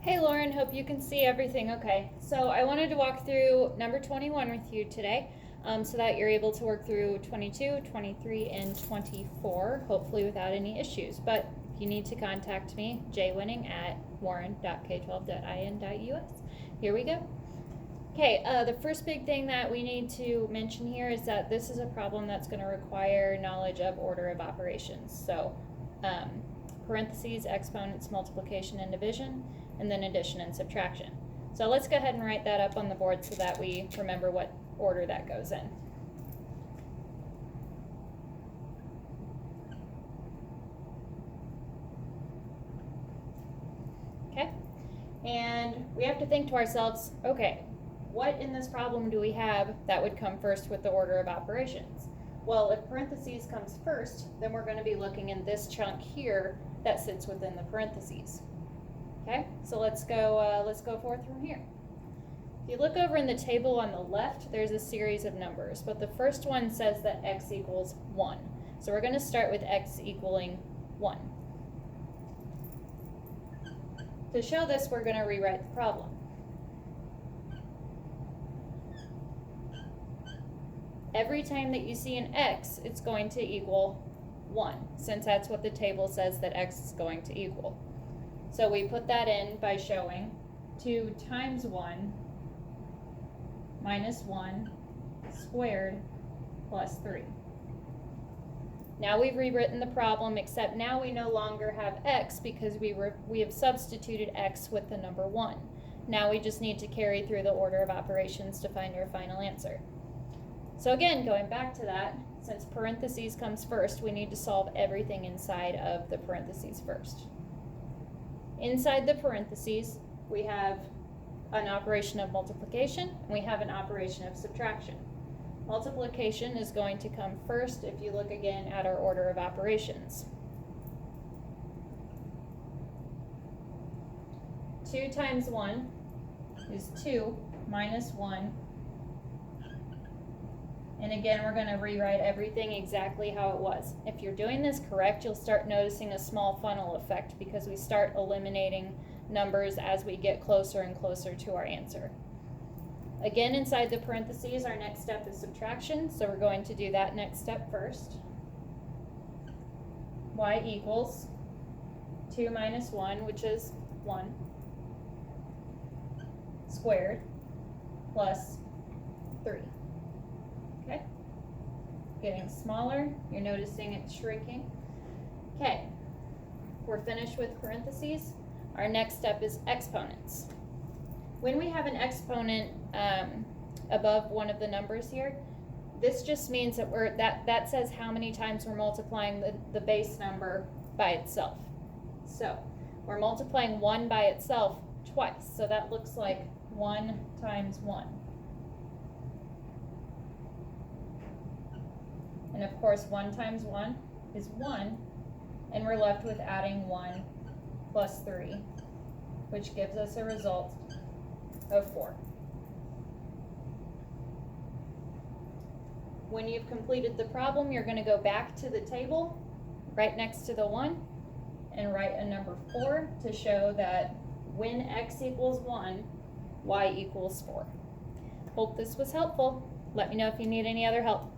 Hey Lauren, hope you can see everything okay. So I wanted to walk through number 21 with you today so that you're able to work through 22, 23, and 24, hopefully without any issues. But if you need to contact me, jwinning@warren.k12.in.us. Here we go. Okay, the first big thing that we need to mention here is that this is a problem that's going to require knowledge of order of operations. So parentheses, exponents, multiplication and division, and then addition and subtraction. So let's go ahead and write that up on the board so that we remember what order that goes in. Okay, and we have to think to ourselves, okay, what in this problem do we have that would come first with the order of operations? Well, if parentheses comes first, then we're going to be looking in this chunk here that sits within the parentheses. Okay, so let's go forth from here. If you look over in the table on the left, there's a series of numbers, but the first one says that x equals 1. So we're going to start with x equaling 1. To show this, we're going to rewrite the problem. Every time that you see an x, it's going to equal 1, since that's what the table says that x is going to equal. So we put that in by showing 2 times 1 minus 1 squared plus 3. Now we've rewritten the problem, except now we no longer have x because we have substituted x with the number 1. Now we just need to carry through the order of operations to find our final answer. So again, going back to that, since parentheses comes first, we need to solve everything inside of the parentheses first. Inside the parentheses, we have an operation of multiplication, and we have an operation of subtraction. Multiplication is going to come first if you look again at our order of operations. 2 times 1 is 2 minus 1. And again, we're going to rewrite everything exactly how it was. If you're doing this correct, you'll start noticing a small funnel effect because we start eliminating numbers as we get closer and closer to our answer. Again, inside the parentheses, our next step is subtraction, so we're going to do that next step first. Y equals 2 minus 1, which is 1, squared, plus 3. Okay, getting smaller, you're noticing it's shrinking. Okay, we're finished with parentheses. Our next step is exponents. When we have an exponent above one of the numbers here, this just means that that says how many times we're multiplying the base number by itself. So we're multiplying 1 by itself twice, so that looks like 1 times 1. And of course, 1 times 1 is 1, and we're left with adding 1 plus 3, which gives us a result of 4. When you've completed the problem, you're going to go back to the table right next to the 1 and write a number 4 to show that when x equals 1, y equals 4. Hope this was helpful. Let me know if you need any other help.